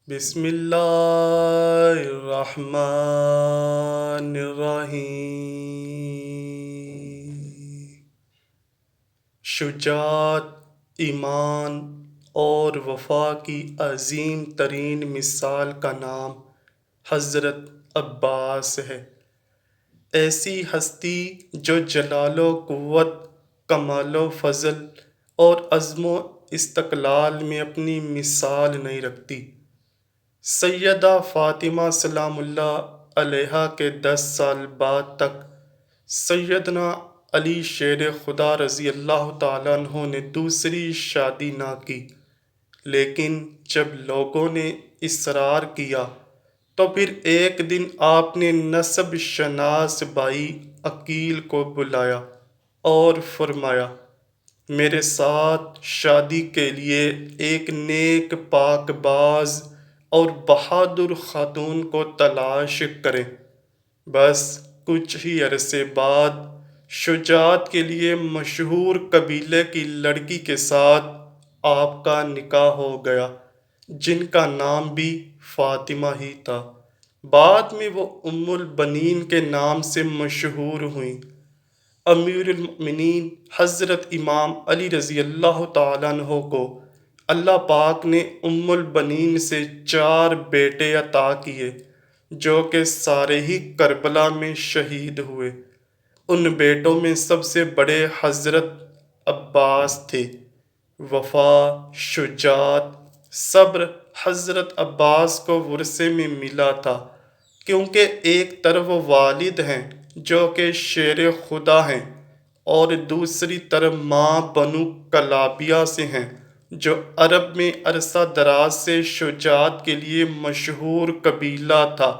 بسم اللہ الرحمن الرحیم۔ شجاعت، ایمان اور وفا کی عظیم ترین مثال کا نام حضرت عباس ہے۔ ایسی ہستی جو جلال و قوت، کمال و فضل اور عزم و استقلال میں اپنی مثال نہیں رکھتی۔ سیدہ فاطمہ سلام اللہ علیہا کے 10 سال بعد تک سیدنا علی شیر خدا رضی اللہ تعالیٰ عنہ نے دوسری شادی نہ کی، لیکن جب لوگوں نے اصرار کیا تو پھر ایک دن آپ نے نسب شناس بھائی عقیل کو بلایا اور فرمایا، میرے ساتھ شادی کے لیے ایک نیک پاک باز اور بہادر خاتون کو تلاش کریں۔ بس کچھ ہی عرصے بعد شجاعت کے لیے مشہور قبیلے کی لڑکی کے ساتھ آپ کا نکاح ہو گیا، جن کا نام بھی فاطمہ ہی تھا۔ بعد میں وہ ام البنین کے نام سے مشہور ہوئیں۔ امیر المؤمنین حضرت امام علی رضی اللہ تعالیٰ عنہ کو اللہ پاک نے ام البنین سے 4 بیٹے عطا کیے، جو کہ سارے ہی کربلا میں شہید ہوئے۔ ان بیٹوں میں سب سے بڑے حضرت عباس تھے۔ وفا، شجاعت، صبر حضرت عباس کو ورثے میں ملا تھا، کیونکہ ایک طرف والد ہیں جو کہ شیر خدا ہیں اور دوسری طرف ماں بنو کلابیہ سے ہیں، جو عرب میں عرصہ دراز سے شجاعت کے لیے مشہور قبیلہ تھا۔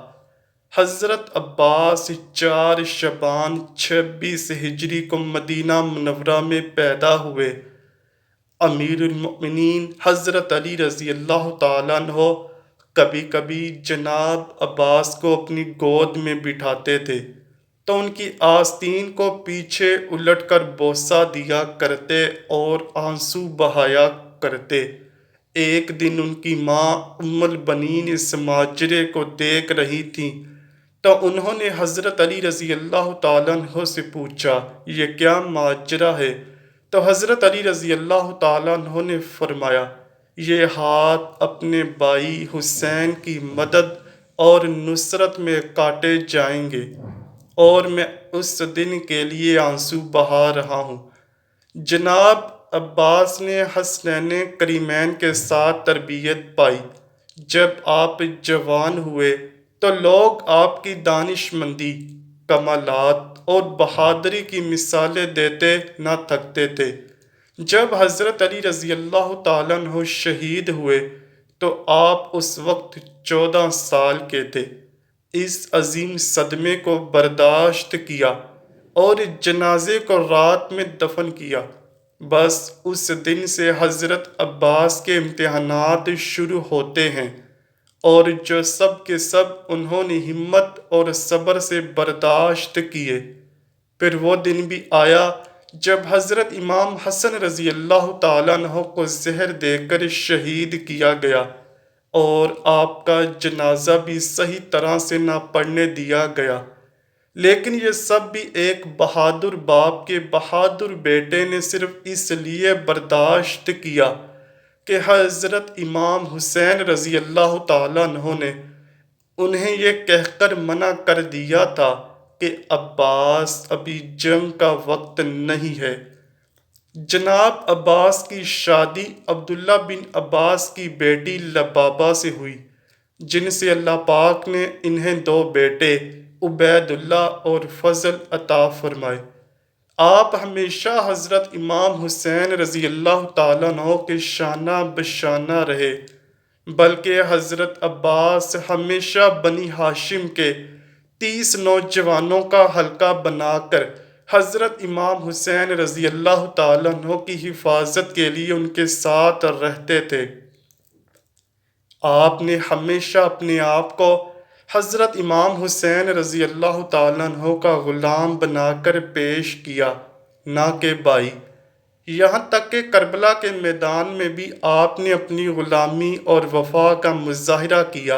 حضرت عباس 4 شعبان 26 ہجری کو مدینہ منورہ میں پیدا ہوئے۔ امیر المؤمنین حضرت علی رضی اللہ تعالیٰ عنہ کبھی کبھی جناب عباس کو اپنی گود میں بٹھاتے تھے تو ان کی آستین کو پیچھے الٹ کر بوسہ دیا کرتے اور آنسو بہایا کرتے۔ ایک دن ان کی ماں ام البنین اس ماجرے کو دیکھ رہی تھیں تو انہوں نے حضرت علی رضی اللہ تعالیٰ عنہ سے پوچھا، یہ کیا ماجرا ہے؟ تو حضرت علی رضی اللہ تعالیٰ عنہ نے فرمایا، یہ ہاتھ اپنے بھائی حسین کی مدد اور نصرت میں کاٹے جائیں گے اور میں اس دن کے لیے آنسو بہا رہا ہوں۔ جناب عباس نے حسنین کریمین کے ساتھ تربیت پائی۔ جب آپ جوان ہوئے تو لوگ آپ کی دانشمندی، کمالات اور بہادری کی مثالیں دیتے نہ تھکتے تھے۔ جب حضرت علی رضی اللہ تعالیٰ عنہ شہید ہوئے تو آپ اس وقت 14 سال کے تھے۔ اس عظیم صدمے کو برداشت کیا اور جنازے کو رات میں دفن کیا۔ بس اس دن سے حضرت عباس کے امتحانات شروع ہوتے ہیں، اور جو سب کے سب انہوں نے ہمت اور صبر سے برداشت کیے۔ پھر وہ دن بھی آیا جب حضرت امام حسن رضی اللہ تعالیٰ عنہ کو زہر دے کر شہید کیا گیا اور آپ کا جنازہ بھی صحیح طرح سے نہ پڑھنے دیا گیا، لیکن یہ سب بھی ایک بہادر باپ کے بہادر بیٹے نے صرف اس لیے برداشت کیا کہ حضرت امام حسین رضی اللہ تعالیٰ عنہ نے انہیں یہ کہہ کر منع کر دیا تھا کہ عباس ابھی جنگ کا وقت نہیں ہے۔ جناب عباس کی شادی عبداللہ بن عباس کی بیٹی لبابہ سے ہوئی، جن سے اللہ پاک نے انہیں 2 بیٹے عبید اللہ اور فضل عطا فرمائے۔ آپ ہمیشہ حضرت امام حسین رضی اللہ تعالیٰ عنہ کے شانہ بشانہ رہے، بلکہ حضرت عباس ہمیشہ بنی ہاشم کے 30 نوجوانوں کا حلقہ بنا کر حضرت امام حسین رضی اللہ تعالیٰ عنہ کی حفاظت کے لیے ان کے ساتھ رہتے تھے۔ آپ نے ہمیشہ اپنے آپ کو حضرت امام حسین رضی اللہ تعالیٰ عنہ کا غلام بنا کر پیش کیا، نہ کہ بھائی۔ یہاں تک کہ کربلا کے میدان میں بھی آپ نے اپنی غلامی اور وفا کا مظاہرہ کیا۔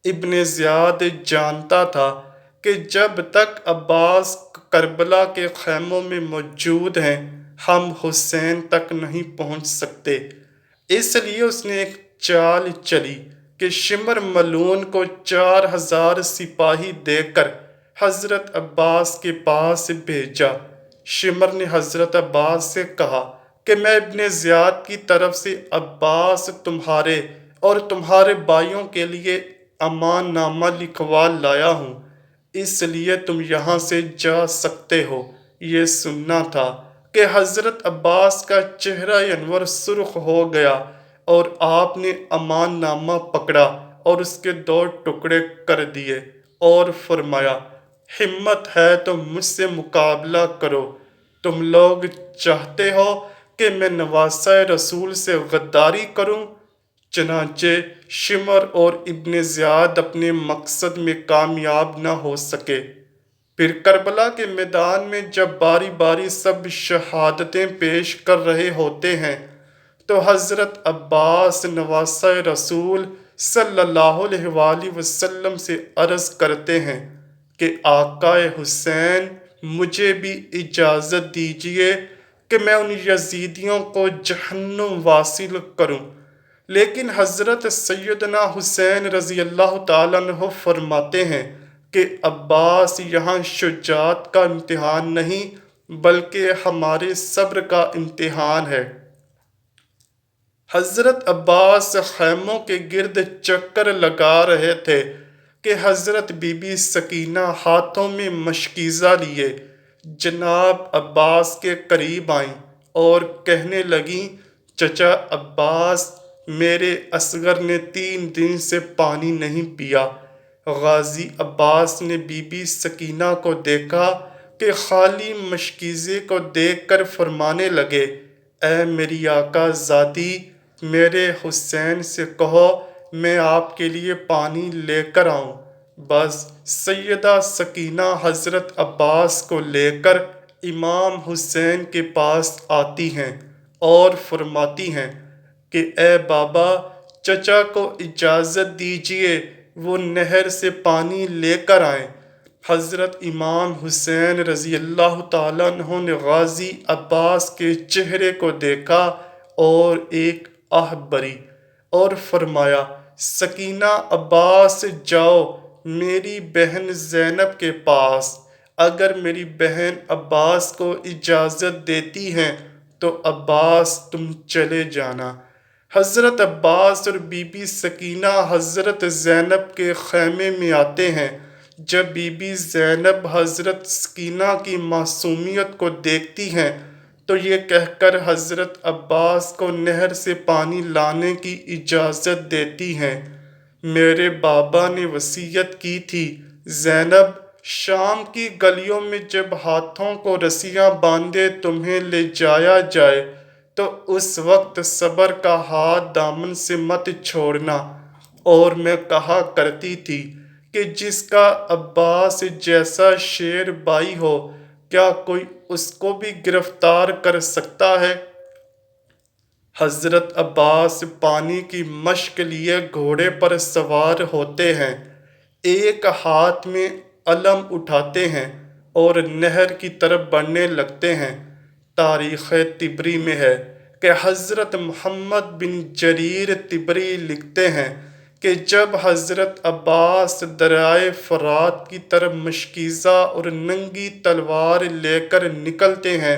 ابن زیاد جانتا تھا کہ جب تک عباس کربلا کے خیموں میں موجود ہیں ہم حسین تک نہیں پہنچ سکتے۔ اس لیے اس نے ایک چال چلی کہ شمر ملعون کو 4000 سپاہی دے کر حضرت عباس کے پاس بھیجا۔ شمر نے حضرت عباس سے کہا کہ میں ابن زیاد کی طرف سے عباس تمہارے اور تمہارے بھائیوں کے لیے امان نامہ لکھوا لایا ہوں، اس لیے تم یہاں سے جا سکتے ہو۔ یہ سننا تھا کہ حضرت عباس کا چہرہ انور سرخ ہو گیا اور آپ نے امان نامہ پکڑا اور اس کے 2 ٹکڑے کر دیے اور فرمایا، ہمت ہے تو مجھ سے مقابلہ کرو، تم لوگ چاہتے ہو کہ میں نواسہ رسول سے غداری کروں؟ چنانچہ شمر اور ابن زیاد اپنے مقصد میں کامیاب نہ ہو سکے۔ پھر کربلا کے میدان میں جب باری باری سب شہادتیں پیش کر رہے ہوتے ہیں تو حضرت عباس نواسہ رسول صلی اللہ علیہ وآلہ وسلم سے عرض کرتے ہیں کہ آقا حسین مجھے بھی اجازت دیجیے کہ میں ان یزیدیوں کو جہنم واصل کروں۔ لیکن حضرت سیدنا حسین رضی اللہ تعالیٰ عنہ فرماتے ہیں کہ عباس یہاں شجاعت کا امتحان نہیں بلکہ ہمارے صبر کا امتحان ہے۔ حضرت عباس خیموں کے گرد چکر لگا رہے تھے کہ حضرت بی بی سکینہ ہاتھوں میں مشکیزہ لیے جناب عباس کے قریب آئیں اور کہنے لگیں، چچا عباس، میرے اصغر نے 3 دن سے پانی نہیں پیا۔ غازی عباس نے بی بی سکینہ کو دیکھا کہ خالی مشکیزے کو دیکھ کر فرمانے لگے، اے میری آقا زادی، میرے حسین سے کہو میں آپ کے لیے پانی لے کر آؤں۔ بس سیدہ سکینہ حضرت عباس کو لے کر امام حسین کے پاس آتی ہیں اور فرماتی ہیں کہ اے بابا، چچا کو اجازت دیجیے وہ نہر سے پانی لے کر آئیں۔ حضرت امام حسین رضی اللہ تعالیٰ عنہ نے غازی عباس کے چہرے کو دیکھا اور ایک آہ بھری اور فرمایا، سکینہ عباس جاؤ میری بہن زینب کے پاس، اگر میری بہن عباس کو اجازت دیتی ہیں تو عباس تم چلے جانا۔ حضرت عباس اور بی بی سکینہ حضرت زینب کے خیمے میں آتے ہیں۔ جب بی بی زینب حضرت سکینہ کی معصومیت کو دیکھتی ہیں تو یہ کہہ کر حضرت عباس کو نہر سے پانی لانے کی اجازت دیتی ہیں، میرے بابا نے وصیت کی تھی زینب، شام کی گلیوں میں جب ہاتھوں کو رسیاں باندھے تمہیں لے جایا جائے تو اس وقت صبر کا ہاتھ دامن سے مت چھوڑنا۔ اور میں کہا کرتی تھی کہ جس کا عباس جیسا شیر بھائی ہو کیا کوئی اس کو بھی گرفتار کر سکتا ہے؟ حضرت عباس پانی کی مشق لیے گھوڑے پر سوار ہوتے ہیں، ایک ہاتھ میں علم اٹھاتے ہیں اور نہر کی طرف بڑھنے لگتے ہیں۔ تاریخ طبری میں ہے کہ حضرت محمد بن جریر طبری لکھتے ہیں کہ جب حضرت عباس دریائے فرات کی طرف مشکیزہ اور ننگی تلوار لے کر نکلتے ہیں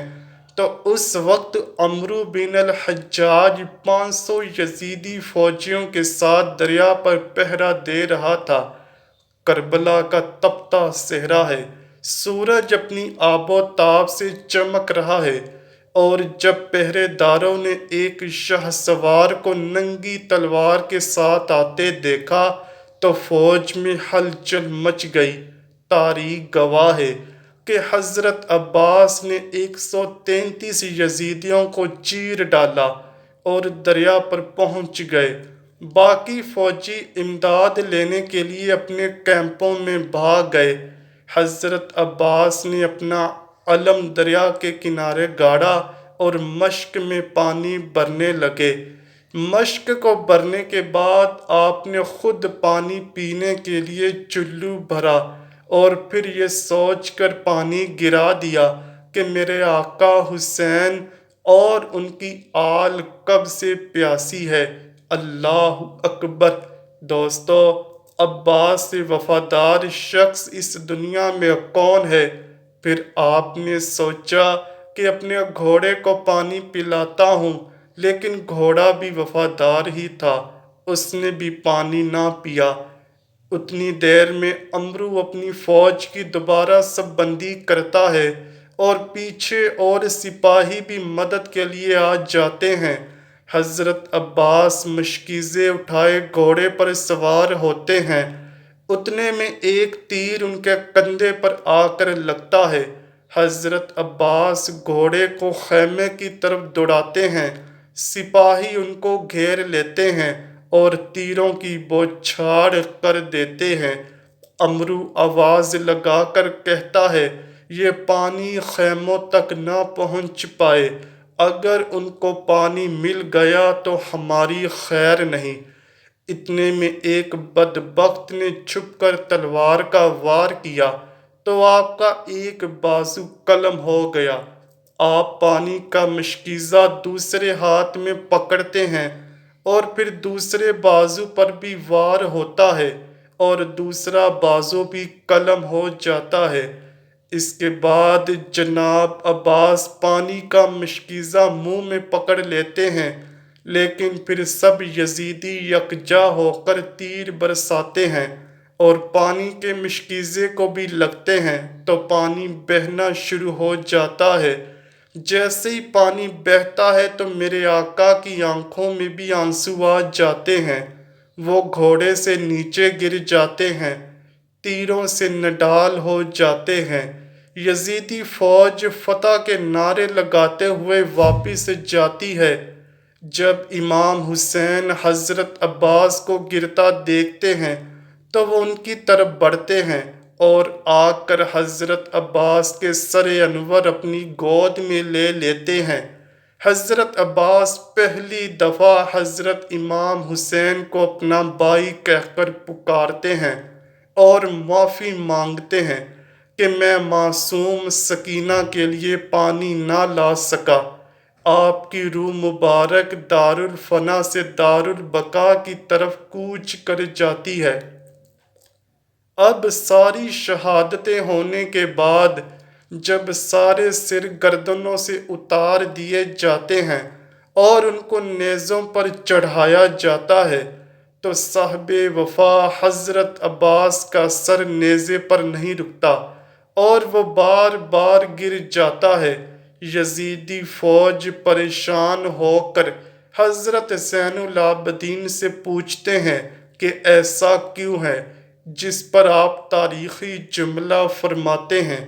تو اس وقت عمرو بن الحجاج 500 یزیدی فوجیوں کے ساتھ دریا پر پہرا دے رہا تھا۔ کربلا کا تپتا صحرا ہے، سورج اپنی آب و تاب سے چمک رہا ہے، اور جب پہرے داروں نے ایک شاہ سوار کو ننگی تلوار کے ساتھ آتے دیکھا تو فوج میں ہلچل مچ گئی۔ تاریخ گواہ ہے کہ حضرت عباس نے 133 یزیدیوں کو چیر ڈالا اور دریا پر پہنچ گئے۔ باقی فوجی امداد لینے کے لیے اپنے کیمپوں میں بھاگ گئے۔ حضرت عباس نے اپنا علم دریا کے کنارے گاڑا اور مشک میں پانی بھرنے لگے۔ مشک کو بھرنے کے بعد آپ نے خود پانی پینے کے لیے چلو بھرا اور پھر یہ سوچ کر پانی گرا دیا کہ میرے آقا حسین اور ان کی آل کب سے پیاسی ہے۔ اللہ اکبر۔ دوستو، عباس سے وفادار شخص اس دنیا میں کون ہے؟ پھر آپ نے سوچا کہ اپنے گھوڑے کو پانی پلاتا ہوں، لیکن گھوڑا بھی وفادار ہی تھا، اس نے بھی پانی نہ پیا۔ اتنی دیر میں امرو اپنی فوج کی دوبارہ صف بندی کرتا ہے اور پیچھے اور سپاہی بھی مدد کے لیے آ جاتے ہیں۔ حضرت عباس مشکیزیں اٹھائے گھوڑے پر سوار ہوتے ہیں۔ اتنے میں ایک تیر ان کے کندھے پر آ کر لگتا ہے۔ حضرت عباس گھوڑے کو خیمے کی طرف دوڑاتے ہیں۔ سپاہی ان کو گھیر لیتے ہیں اور تیروں کی بوچھاڑ کر دیتے ہیں۔ امرو آواز لگا کر کہتا ہے، یہ پانی خیموں تک نہ پہنچ پائے، اگر ان کو پانی مل گیا تو ہماری خیر نہیں۔ اتنے میں ایک بدبخت نے چھپ کر تلوار کا وار کیا تو آپ کا ایک بازو قلم ہو گیا۔ آپ پانی کا مشکیزہ دوسرے ہاتھ میں پکڑتے ہیں اور پھر دوسرے بازو پر بھی وار ہوتا ہے اور دوسرا بازو بھی قلم ہو جاتا ہے۔ اس کے بعد جناب عباس پانی کا مشکیزہ منہ میں پکڑ لیتے ہیں، لیکن پھر سب یزیدی یکجا ہو کر تیر برساتے ہیں اور پانی کے مشکیزے کو بھی لگتے ہیں تو پانی بہنا شروع ہو جاتا ہے۔ جیسے ہی پانی بہتا ہے تو میرے آقا کی آنکھوں میں بھی آنسو آ جاتے ہیں۔ وہ گھوڑے سے نیچے گر جاتے ہیں، تیروں سے نڈال ہو جاتے ہیں۔ یزیدی فوج فتح کے نعرے لگاتے ہوئے واپس جاتی ہے۔ جب امام حسین حضرت عباس کو گرتا دیکھتے ہیں تو وہ ان کی طرف بڑھتے ہیں اور آ کر حضرت عباس کے سر انور اپنی گود میں لے لیتے ہیں۔ حضرت عباس پہلی دفعہ حضرت امام حسین کو اپنا بھائی کہہ کر پکارتے ہیں اور معافی مانگتے ہیں کہ میں معصوم سکینہ کے لیے پانی نہ لا سکا۔ آپ کی روح مبارک دارالفنا سے دارالبقا کی طرف کوچ کر جاتی ہے۔ اب ساری شہادتیں ہونے کے بعد جب سارے سر گردنوں سے اتار دیے جاتے ہیں اور ان کو نیزوں پر چڑھایا جاتا ہے تو صاحب وفا حضرت عباس کا سر نیزے پر نہیں رکتا اور وہ بار بار گر جاتا ہے۔ یزیدی فوج پریشان ہو کر حضرت زین العابدین سے پوچھتے ہیں کہ ایسا کیوں ہے، جس پر آپ تاریخی جملہ فرماتے ہیں،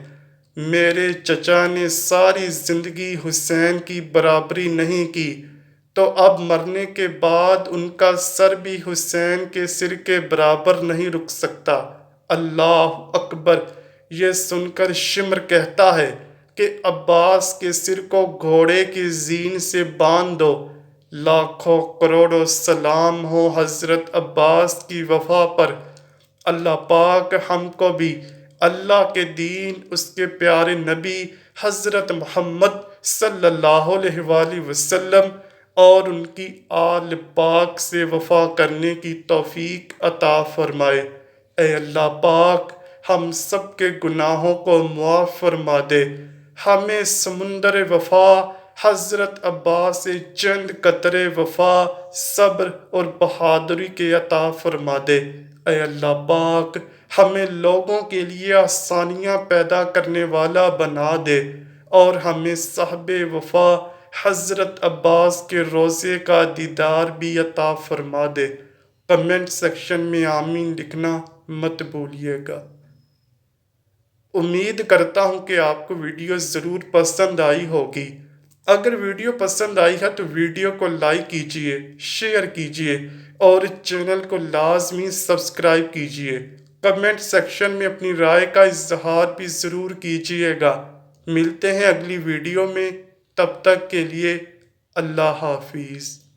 میرے چچا نے ساری زندگی حسین کی برابری نہیں کی تو اب مرنے کے بعد ان کا سر بھی حسین کے سر کے برابر نہیں رک سکتا۔ اللہ اکبر۔ یہ سن کر شمر کہتا ہے کہ عباس کے سر کو گھوڑے کی زین سے باندھ دو۔ لاکھوں کروڑوں سلام ہو حضرت عباس کی وفا پر۔ اللہ پاک ہم کو بھی اللہ کے دین، اس کے پیارے نبی حضرت محمد صلی اللہ علیہ وآلہ وسلم اور ان کی آل پاک سے وفا کرنے کی توفیق عطا فرمائے۔ اے اللہ پاک ہم سب کے گناہوں کو معاف فرما دے۔ ہمیں سمندر وفا حضرت عباس سے چند قطرے وفا، صبر اور بہادری کے عطا فرما دے۔ اے اللہ پاک ہمیں لوگوں کے لیے آسانیاں پیدا کرنے والا بنا دے اور ہمیں صاحب وفا حضرت عباس کے روضے کا دیدار بھی عطا فرما دے۔ کمنٹ سیکشن میں آمین لکھنا مت بھولیے گا۔ امید کرتا ہوں کہ آپ کو ویڈیو ضرور پسند آئی ہوگی۔ اگر ویڈیو پسند آئی ہے تو ویڈیو کو لائک کیجئے، شیئر کیجئے اور چینل کو لازمی سبسکرائب کیجئے۔ کمنٹ سیکشن میں اپنی رائے کا اظہار بھی ضرور کیجئے گا۔ ملتے ہیں اگلی ویڈیو میں۔ تب تک کے لیے اللہ حافظ۔